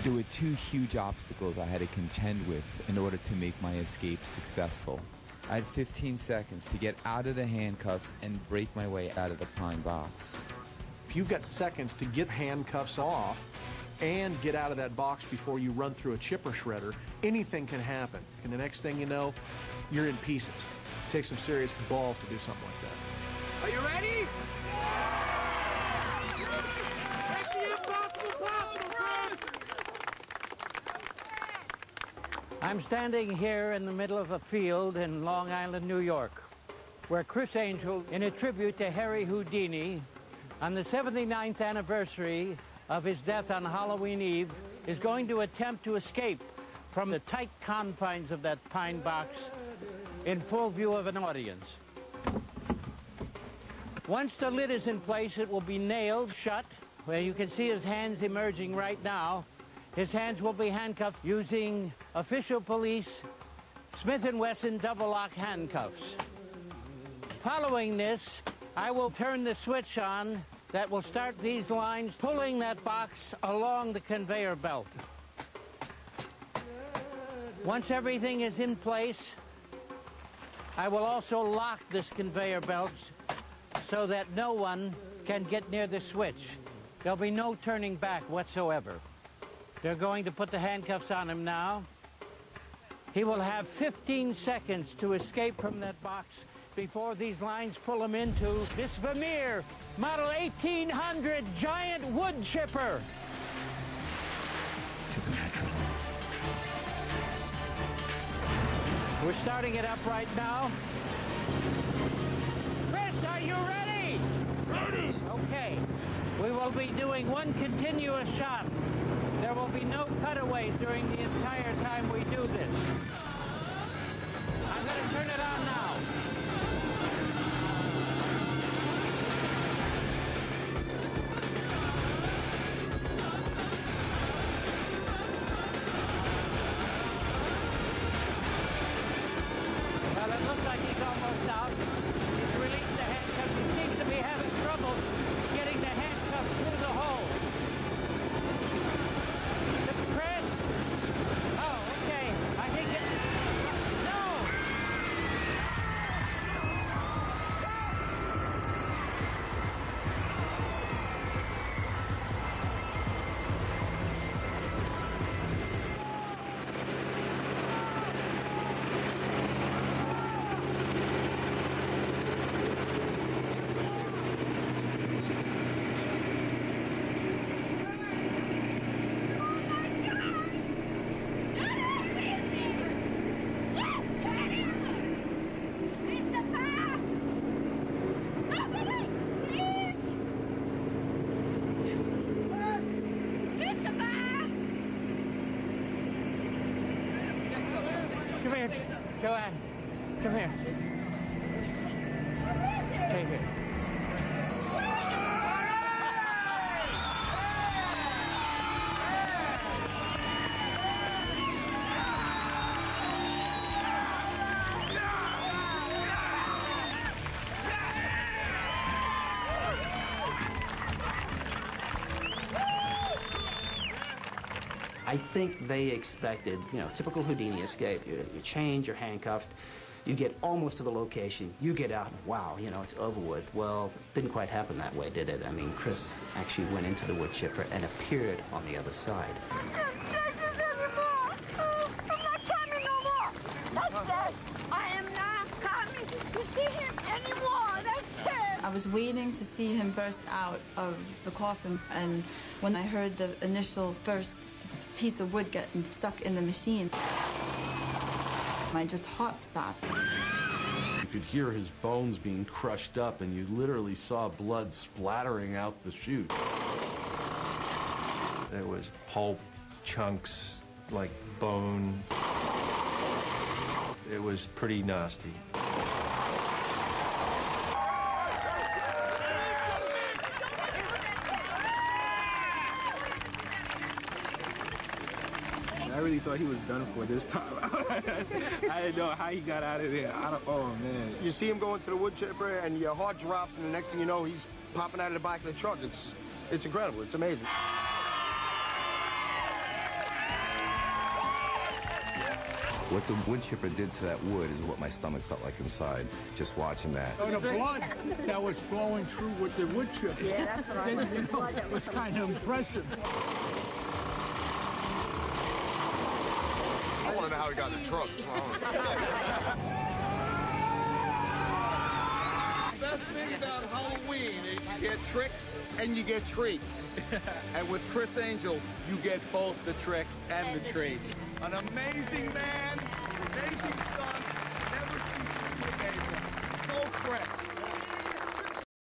There were two huge obstacles I had to contend with in order to make my escape successful. I had 15 seconds to get out of the handcuffs and break my way out of the pine box. If you've got seconds to get handcuffs off and get out of that box before you run through a chipper shredder, anything can happen. And the next thing you know, you're in pieces. It takes some serious balls to do something like that. Are you ready? Make the impossible possible, Criss! I'm standing here in the middle of a field in Long Island, New York, where Criss Angel, in a tribute to Harry Houdini, on the 79th anniversary of his death on Halloween Eve, is going to attempt to escape from the tight confines of that pine box in full view of an audience. Once the lid is in place, it will be nailed shut, where you can see his hands emerging right now. His hands will be handcuffed using official police Smith & Wesson double-lock handcuffs. Following this, I will turn the switch on that will start these lines pulling that box along the conveyor belt. Once everything is in place, I will also lock this conveyor belt so that no one can get near the switch. There'll be no turning back whatsoever. They're going to put the handcuffs on him now. He will have 15 seconds to escape from that box before these lines pull him into this Vermeer Model 1800 giant wood chipper. Supernatural. We're starting it up right now. Criss, are you ready? Ready! Okay. We will be doing one continuous shot. There will be no cutaways during the entire time we do this. I'm going to turn it on now. Well, it looks like he's almost out. He's released the handcuffs. He seems to be having trouble getting the handcuffs through the hole. Criss? Oh, okay. I think it's... No! Come here, Joanne. Come here. Stay here. I think they expected, typical Houdini escape. You change, you're handcuffed, you get almost to the location, you get out, and wow, it's over with. Well, it didn't quite happen that way, did it? I mean, Criss actually went into the wood chipper and appeared on the other side. I can't take this anymore. I'm not coming no more. That's it. I am not coming to see him anymore. That's it. I was waiting to see him burst out of the coffin, and when I heard the initial first piece of wood getting stuck in the machine, my heart stopped. You could hear his bones being crushed up, and you literally saw blood splattering out the chute. There was pulp, chunks, like bone. It was pretty nasty. I really thought he was done for this time. I didn't know how he got out of there. Oh, man. You see him go into the wood chipper, and your heart drops, and the next thing you know, he's popping out of the back of the truck. It's incredible. It's amazing. What the wood chipper did to that wood is what my stomach felt like inside, just watching that. Oh, the blood that was flowing through with the wood chips. Yeah, that's what I want. You know, it was kind of impressive. I want to know how he got the truck. The best thing about Halloween is you get tricks and you get treats. And with Criss Angel, you get both the tricks and the treats. An amazing man, amazing son.